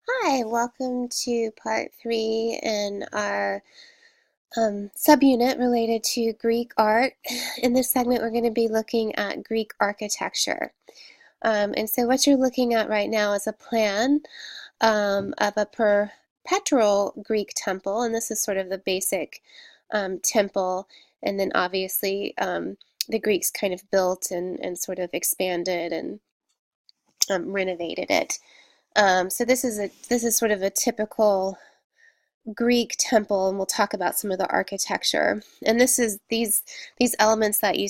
Hi, welcome to part 3 in our subunit related to Greek art. In this segment, we're going to be looking at Greek architecture. And so what you're looking at right now is a plan of a perpetual Greek temple, and this is sort of the basic temple, and then obviously the Greeks kind of built and sort of expanded and renovated it. So this is sort of a typical Greek temple, and we'll talk about some of the architecture. And this is these elements that you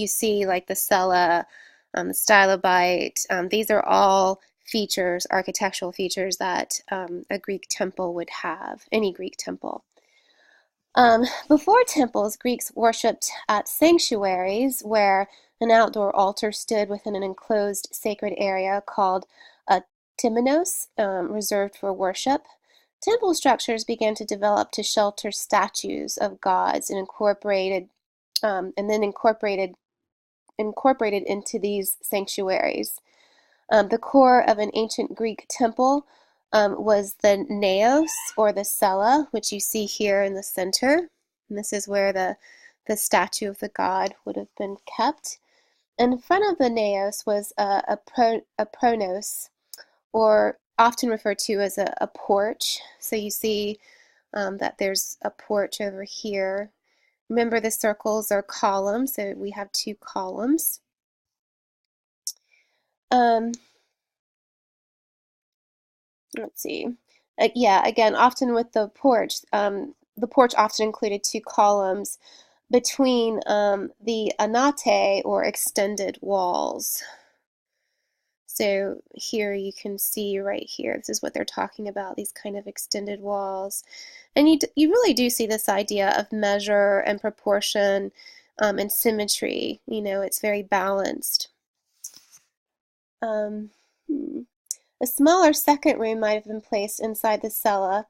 see, like the cella, the stylobite. These are all features, architectural features that a Greek temple would have, any Greek temple. Before temples, Greeks worshipped at sanctuaries where an outdoor altar stood within an enclosed sacred area called a temenos, reserved for worship. Temple structures began to develop to shelter statues of gods and then incorporated into these sanctuaries. The core of an ancient Greek temple was the naos, or the cella, which you see here in the center. And this is where the statue of the god would have been kept. And in front of the naos was a pronos, or often referred to as a porch. So you see that there's a porch over here. Remember, the circles are columns, so we have two columns. Um, let's see. Yeah, again, often with the porch often included two columns between the anate, or extended walls. So here you can see right here, this is what they're talking about, these kind of extended walls. And you really do see this idea of measure and proportion and symmetry. It's very balanced. Um, hmm. A smaller second room might have been placed inside the cella,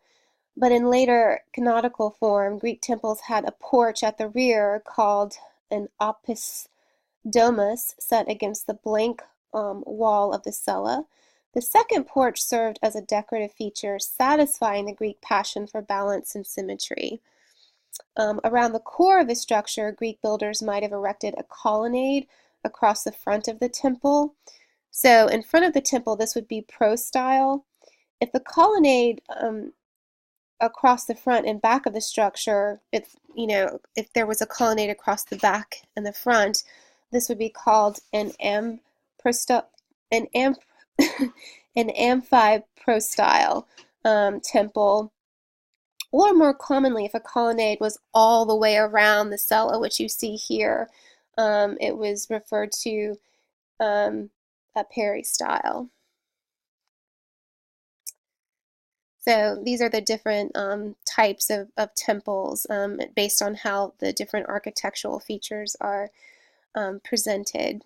but in later canonical form, Greek temples had a porch at the rear called an opus domus set against the blank wall of the cella. The second porch served as a decorative feature, satisfying the Greek passion for balance and symmetry. Around the core of the structure, Greek builders might have erected a colonnade across the front of the temple. So in front of the temple, this would be prostyle. If the colonnade across the front and back of the structure, if there was a colonnade across the back and the front, this would be called an an am an amphiprostyle temple. Or more commonly, if a colonnade was all the way around the cella, which you see here, it was referred to a peristyle. So these are the different types of temples based on how the different architectural features are presented.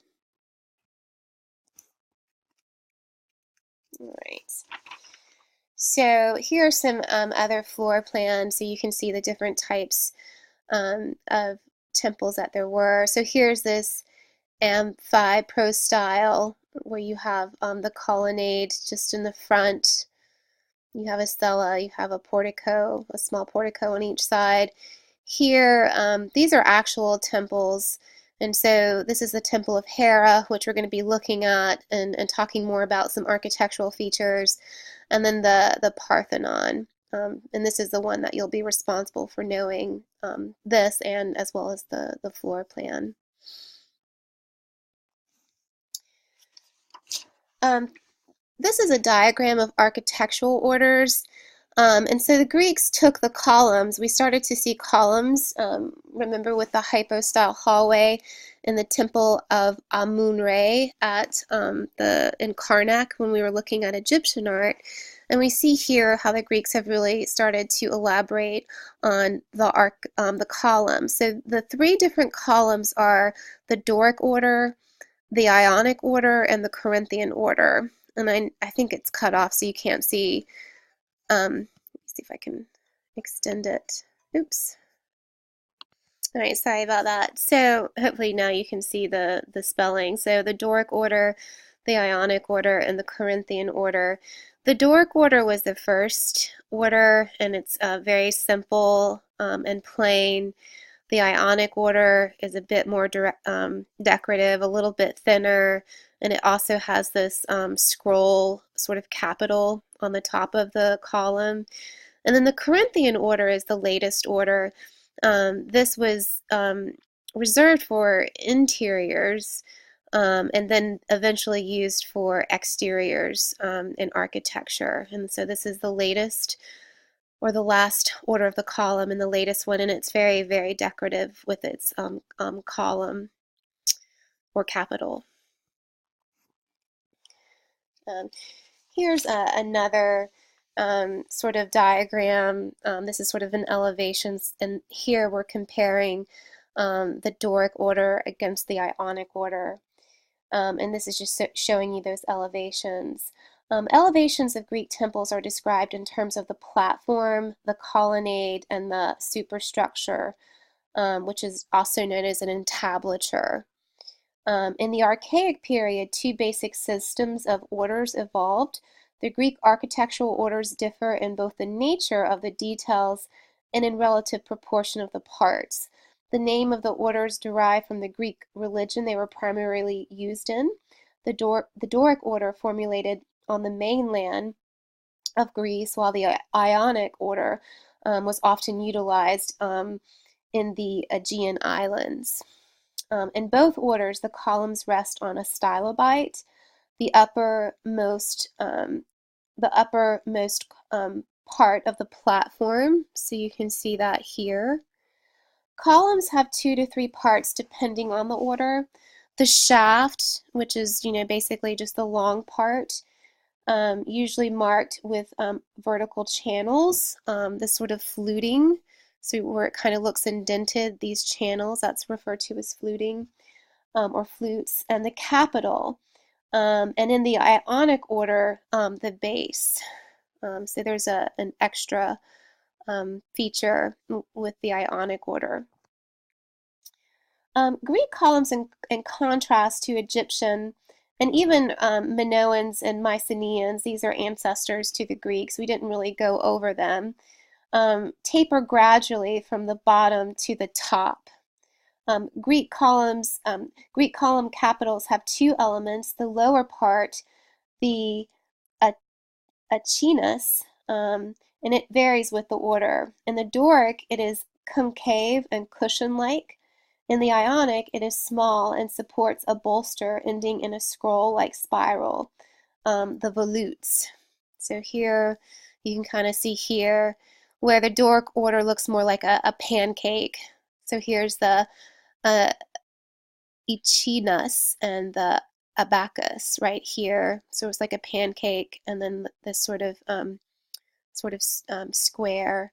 All right. So here are some other floor plans, so you can see the different types of temples that there were. So here's this amphiprostyle where you have the colonnade just in the front. You have a cella, you have a portico, a small portico on each side. Here, these are actual temples, and so this is the Temple of Hera, which we're going to be looking at and talking more about some architectural features, and then the Parthenon. And this is the one that you'll be responsible for knowing this, and as well as the floor plan. Um, This is a diagram of architectural orders. And so the Greeks took the columns. We started to see columns, remember, with the hypostyle hallway in the temple of Amun-Re in Karnak when we were looking at Egyptian art. And we see here how the Greeks have really started to elaborate on the columns. So the three different columns are the Doric order, the Ionic order, and the Corinthian order. And I think it's cut off so you can't see. Let me see if I can extend it. Oops. All right, sorry about that. So hopefully now you can see the spelling. So the Doric order, the Ionic order and the Corinthian order. The Doric order was the first order, and it's very simple and plain. The Ionic order is a bit more decorative, a little bit thinner, and it also has this scroll sort of capital on the top of the column. And then the Corinthian order is the latest order. This was reserved for interiors and then eventually used for exteriors in architecture. And so this is the latest or the last order of the column and the latest one, and it's very, very decorative with its column or capital. Um, Here's another sort of diagram. This is sort of an elevation, and here we're comparing the Doric order against the Ionic order. And this is just showing you those elevations. Elevations of Greek temples are described in terms of the platform, the colonnade, and the superstructure, which is also known as an entablature. In the Archaic period, two basic systems of orders evolved. The Greek architectural orders differ in both the nature of the details and in relative proportion of the parts. The name of the orders derived from the Greek religion they were primarily used in. The Doric order formulated on the mainland of Greece, while the Ionic order was often utilized in the Aegean islands. In both orders, the columns rest on a stylobite. The uppermost part of the platform, so you can see that here. Columns have 2 to 3 parts depending on the order. The shaft, which is basically just the long part, usually marked with vertical channels, this sort of fluting. So where it kind of looks indented, these channels, that's referred to as fluting or flutes, and the capital. And in the Ionic order, the base. So there's an extra feature with the Ionic order. Greek columns, in contrast to Egyptian and even Minoans and Mycenaeans, these are ancestors to the Greeks. We didn't really go over them. Taper gradually from the bottom to the top. Greek column capitals have two elements. The lower part, the achinus, and it varies with the order. In the Doric, it is concave and cushion-like. In the Ionic, it is small and supports a bolster ending in a scroll-like spiral, the volutes. So here, you can kind of see here where the Doric order looks more like a pancake. So here's the echinus and the abacus right here. So it's like a pancake, and then this sort of square.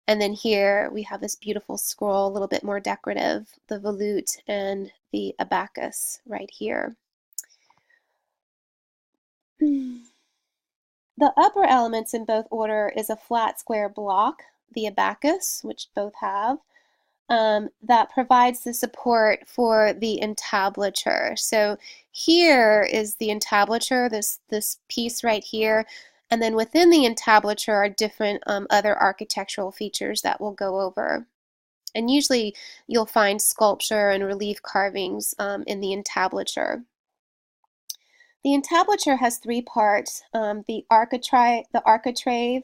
And then here we have this beautiful scroll, a little bit more decorative, the volute and the abacus right here. The upper elements in both order is a flat square block, the abacus, which both have, that provides the support for the entablature. So here is the entablature, this piece right here, and then within the entablature are different other architectural features that we'll go over. And usually you'll find sculpture and relief carvings in the entablature. The entablature has 3 parts. The architrave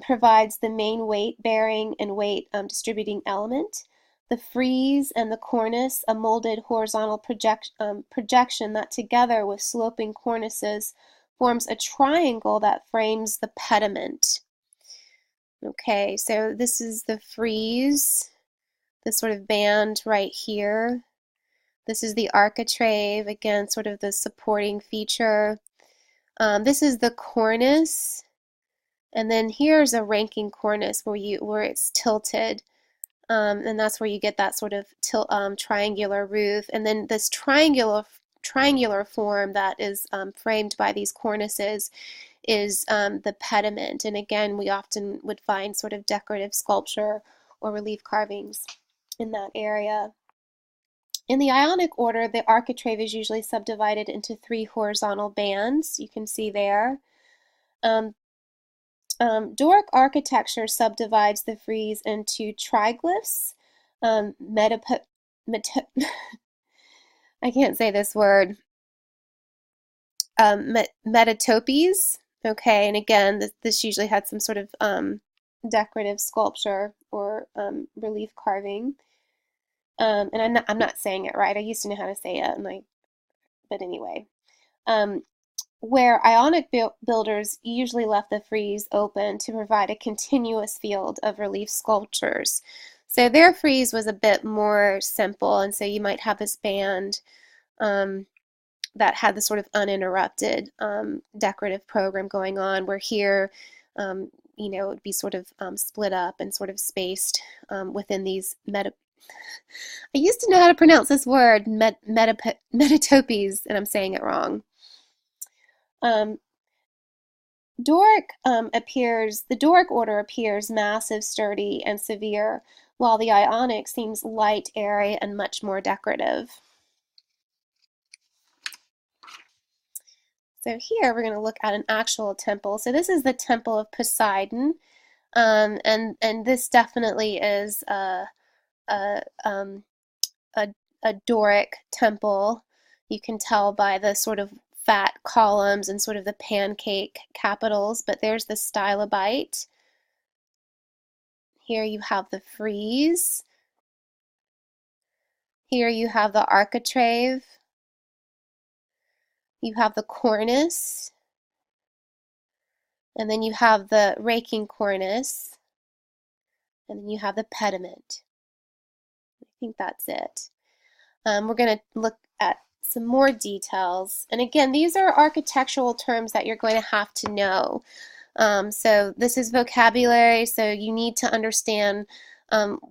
provides the main weight-bearing and weight-distributing element. The frieze and the cornice, a molded horizontal projection that together with sloping cornices forms a triangle that frames the pediment. Okay, so this is the frieze, this sort of band right here. This is the architrave, again, sort of the supporting feature. This is the cornice, and then here's a ranking cornice where it's tilted, and that's where you get that sort of triangular roof. And then this triangular form that is framed by these cornices is the pediment. And again, we often would find sort of decorative sculpture or relief carvings in that area. In the Ionic order, the architrave is usually subdivided into 3 horizontal bands. You can see there. Um, Doric architecture subdivides the frieze into triglyphs, metapo meta I can't say this word, metatopes. Okay, and again, this usually had some sort of decorative sculpture or relief carving. And I'm not saying it right. I used to know how to say it, but anyway. Um, where Ionic builders usually left the frieze open to provide a continuous field of relief sculptures. So their frieze was a bit more simple, and so you might have this band that had the sort of uninterrupted decorative program going on, where here, it would be sort of split up and sort of spaced within these I used to know how to pronounce this word, metatopes, and I'm saying it wrong. Um, the Doric order appears massive, sturdy, and severe, while the Ionic seems light, airy, and much more decorative. So here we're going to look at an actual temple. So this is the Temple of Poseidon, and this definitely is a, um, a, a Doric temple. You can tell by the sort of fat columns and sort of the pancake capitals, but there's the stylobite. Here you have the frieze. Here you have the architrave. You have the cornice. And then you have the raking cornice. And then you have the pediment. I think that's it. We're going to look at some more details. And again, these are architectural terms that you're going to have to know. So this is vocabulary, so you need to understand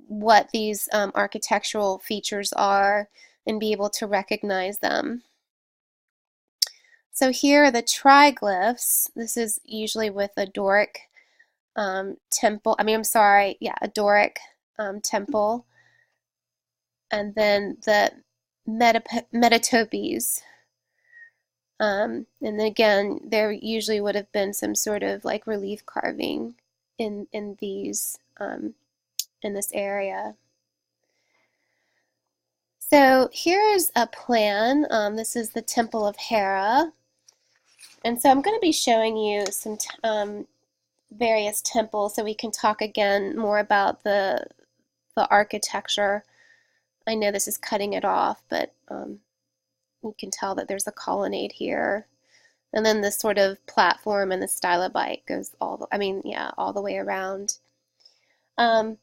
what these architectural features are and be able to recognize them. So here are the triglyphs. This is usually with a Doric temple. A Doric temple. And then the metatopes. And then again, there usually would have been some sort of like relief carving in these in this area. So here's a plan. This is the Temple of Hera, and so I'm going to be showing you some various temples, so we can talk again more about the architecture. I know this is cutting it off, but you can tell that there's a colonnade here. And then this sort of platform and the stylobite goes all the way around. So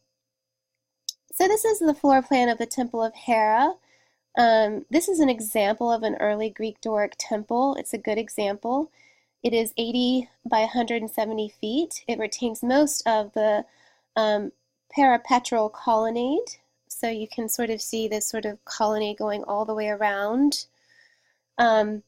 this is the floor plan of the Temple of Hera. This is an example of an early Greek Doric temple. It's a good example. It is 80 by 170 feet. It retains most of the peripetral colonnade. So you can sort of see this sort of colonnade going all the way around. And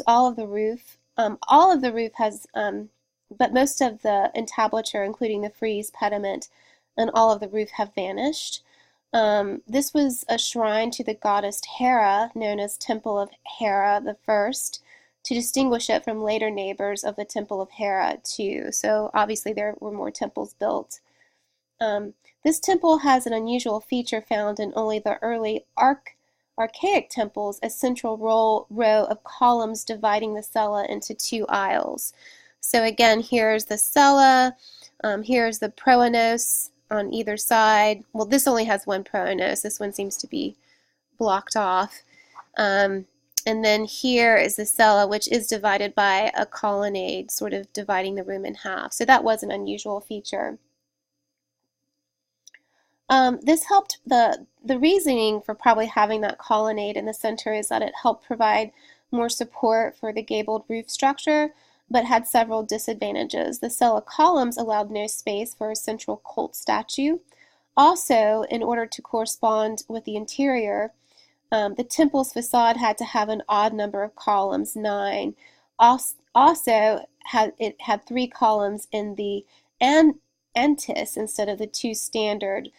all of the roof has, but most of the entablature, including the frieze, pediment, and all of the roof have vanished. This was a shrine to the goddess Hera, known as Temple of Hera the First, to distinguish it from later neighbors of the Temple of Hera too. So obviously there were more temples built. This temple has an unusual feature found in only the early archaic temples, a central row of columns dividing the cella into 2 aisles. So again, here's the cella, here's the proanos on either side. Well, this only has one proanos. This one seems to be blocked off. And then here is the cella, which is divided by a colonnade, sort of dividing the room in half. So that was an unusual feature. This helped the reasoning for probably having that colonnade in the center is that it helped provide more support for the gabled roof structure, but had several disadvantages. The cella columns allowed no space for a central cult statue. Also, in order to correspond with the interior, the temple's facade had to have an odd number of columns, 9. Also, it had 3 columns in the antis instead of the 2 standard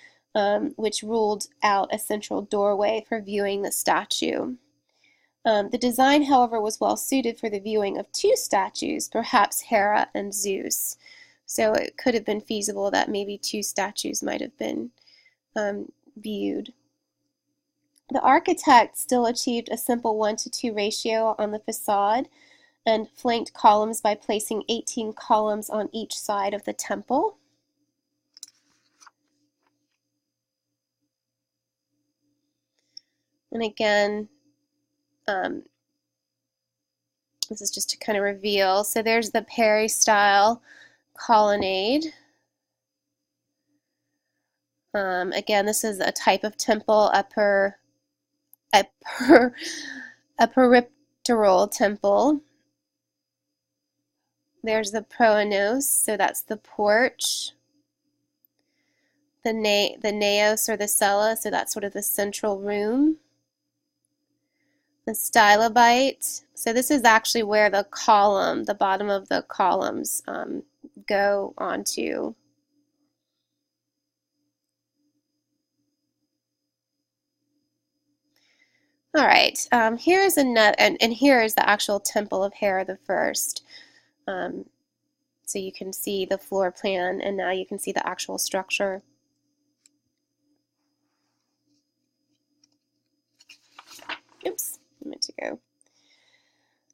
which ruled out a central doorway for viewing the statue. The design, however, was well suited for the viewing of two statues, perhaps Hera and Zeus. So it could have been feasible that maybe two statues might have been viewed. The architect still achieved a simple 1:2 ratio on the facade and flanked columns by placing 18 columns on each side of the temple. And again, this is just to kind of reveal. So there's the peristyle colonnade. Again, this is a type of temple, a peripteral temple. There's the proanos, so that's the porch. The naos or the cella, so that's sort of the central room. The stylobite, so this is actually where the column, the bottom of the columns go onto. All right, here's another, and here is the actual temple of Hera the First. So you can see the floor plan, and now you can see the actual structure. Oops, I meant to go.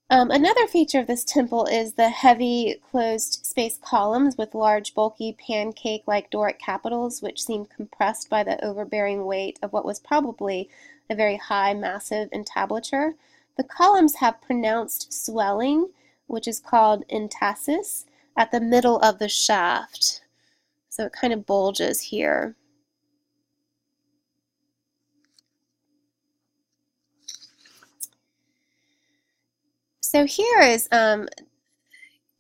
Another feature of this temple is the heavy closed space columns with large bulky pancake-like Doric capitals which seem compressed by the overbearing weight of what was probably a very high massive entablature. The columns have pronounced swelling, which is called entasis, at the middle of the shaft. So it kind of bulges here. So here is,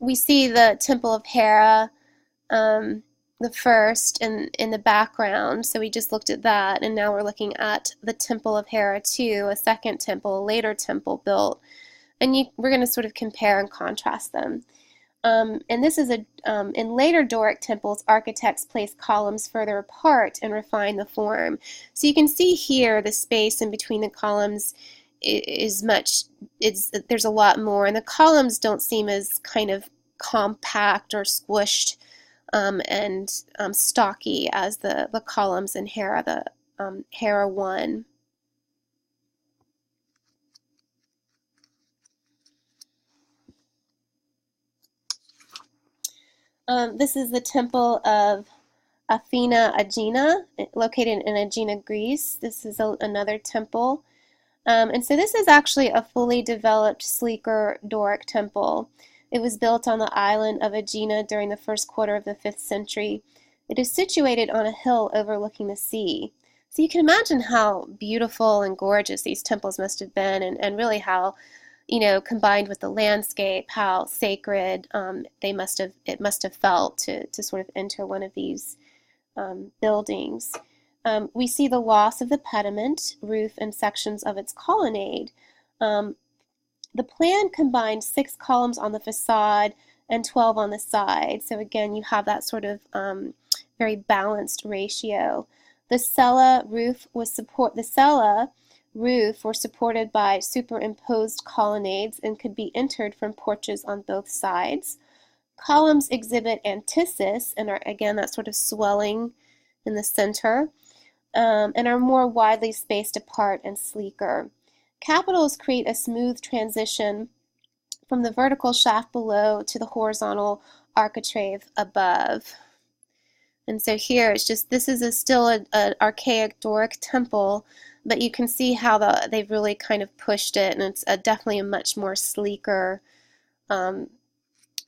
we see the Temple of Hera, the first in the background. So we just looked at that, and now we're looking at the Temple of Hera 2, a second temple, a later temple built. And we're going to sort of compare and contrast them. And this is in later Doric temples, architects placed columns further apart and refined the form. So you can see here the space in between the columns is there's a lot more, and the columns don't seem as kind of compact or squished and stocky as the columns in Hera, the Hera 1. This is the temple of Athena Aegina, located in Aegina, Greece. This is another temple. And so this is actually a fully developed, sleeker Doric temple. It was built on the island of Aegina during the first quarter of the 5th century. It is situated on a hill overlooking the sea. So you can imagine how beautiful and gorgeous these temples must have been, and really how, combined with the landscape, how sacred it must have felt to sort of enter one of these buildings. We see the loss of the pediment, roof, and sections of its colonnade. The plan combined 6 columns on the facade and 12 on the side. So again, you have that sort of very balanced ratio. The cella roof were supported by superimposed colonnades and could be entered from porches on both sides. Columns exhibit antithesis and are, again, that sort of swelling in the center, and are more widely spaced apart and sleeker. Capitals create a smooth transition from the vertical shaft below to the horizontal architrave above. And so here it's just, this is still an archaic Doric temple, but you can see how they've really kind of pushed it, and it's definitely a much more sleeker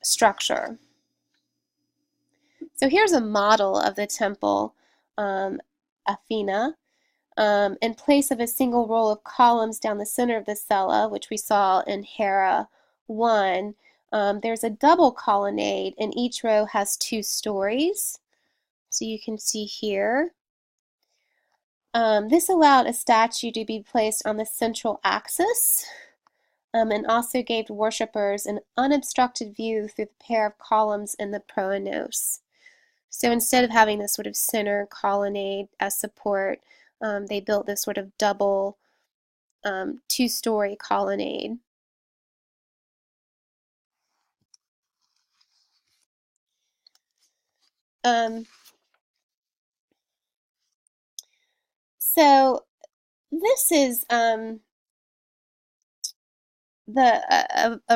structure. So here's a model of the temple, Athena. In place of a single row of columns down the center of the cella, which we saw in Hera 1, there's a double colonnade, and each row has 2 stories. So you can see here. This allowed a statue to be placed on the central axis, and also gave worshippers an unobstructed view through the pair of columns in the proanos. So instead of having this sort of center colonnade as support, they built this sort of double two-story colonnade. Um, so this is a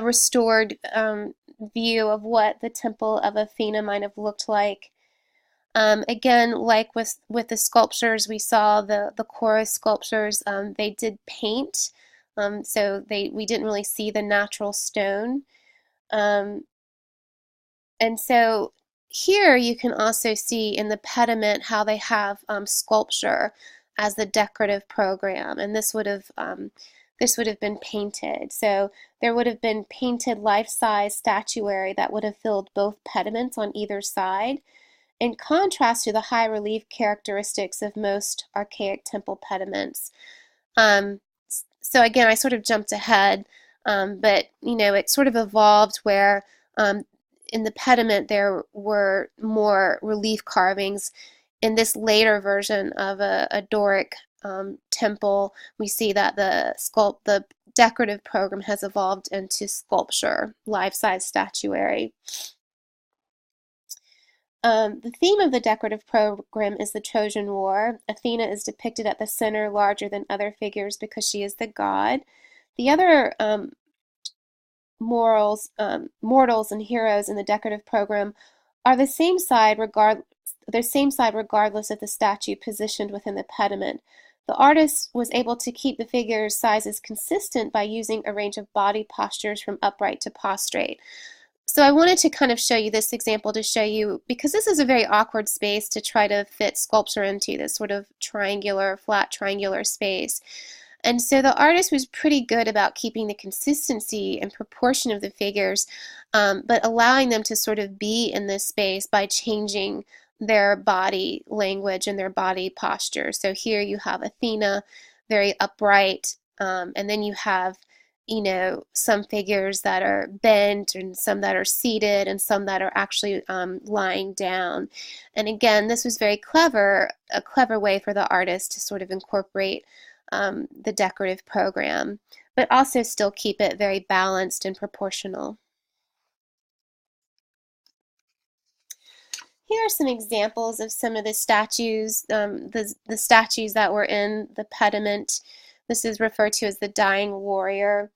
restored view of what the Temple of Athena might have looked like. Again, like with the sculptures we saw, the chorus sculptures, they did paint, so we didn't really see the natural stone. Um, and so here you can also see in the pediment how they have sculpture as the decorative program, and this would have been painted. So there would have been painted life-size statuary that would have filled both pediments on either side, in contrast to the high relief characteristics of most archaic temple pediments. Um, so again, I sort of jumped ahead, but it sort of evolved where in the pediment there were more relief carvings. In this later version of a Doric temple, we see that the decorative program has evolved into sculpture, life-size statuary. The theme of the decorative program is the Trojan War. Athena is depicted at the center, larger than other figures because she is the god. The other mortals and heroes in the decorative program are the same side regardless of the statue positioned within the pediment. The artist was able to keep the figures' sizes consistent by using a range of body postures from upright to prostrate. So I wanted to kind of show you this example to show you, because this is a very awkward space to try to fit sculpture into, this sort of flat triangular space. And so the artist was pretty good about keeping the consistency and proportion of the figures, but allowing them to sort of be in this space by changing their body language and their body posture. So here you have Athena, very upright, and then you have some figures that are bent and some that are seated and some that are actually lying down. And again, this was very clever, a clever way for the artist to sort of incorporate the decorative program, but also still keep it very balanced and proportional. Here are some examples of some of the statues, the statues that were in the pediment. This is referred to as the dying warrior.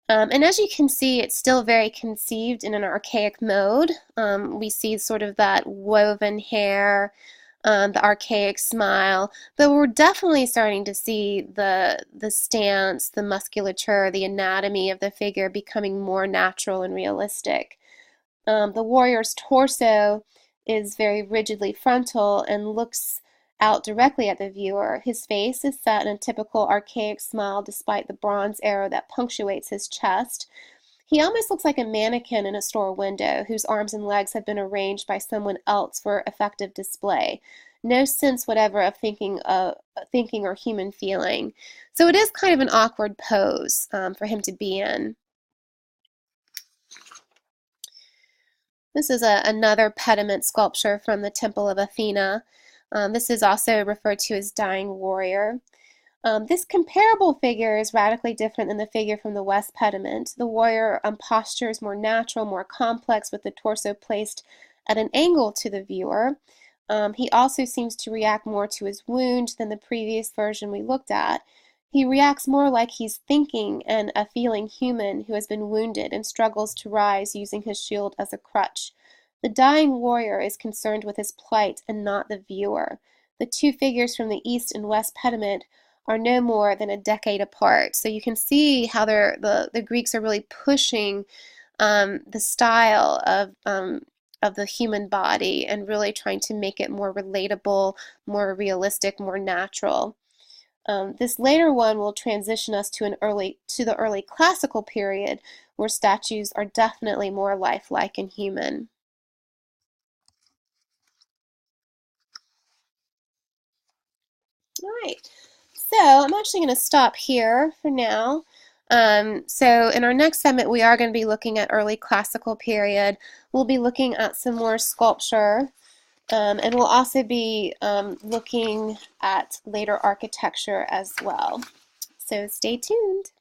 And as you can see, it's still very conceived in an archaic mode. We see sort of that woven hair, the archaic smile, but we're definitely starting to see the stance, the musculature, the anatomy of the figure becoming more natural and realistic. The warrior's torso is very rigidly frontal and looks out directly at the viewer. His face is set in a typical archaic smile despite the bronze arrow that punctuates his chest. He almost looks like a mannequin in a store window whose arms and legs have been arranged by someone else for effective display. No sense whatever of thinking or human feeling. So it is kind of an awkward pose for him to be in. This is another pediment sculpture from the Temple of Athena. This is also referred to as dying warrior. This comparable figure is radically different than the figure from the West pediment. The warrior posture is more natural, more complex, with the torso placed at an angle to the viewer. He also seems to react more to his wound than the previous version we looked at. He reacts more like he's thinking and a feeling human who has been wounded and struggles to rise using his shield as a crutch. The dying warrior is concerned with his plight and not the viewer. The two figures from the East and West pediment are no more than a decade apart. So you can see how the Greeks are really pushing the style of the human body and really trying to make it more relatable, more realistic, more natural. This later one will transition us to the early classical period, where statues are definitely more lifelike and human. All right, so I'm actually going to stop here for now. So in our next segment, we are going to be looking at early classical period. We'll be looking at some more sculpture. And we'll also be looking at later architecture as well. So stay tuned.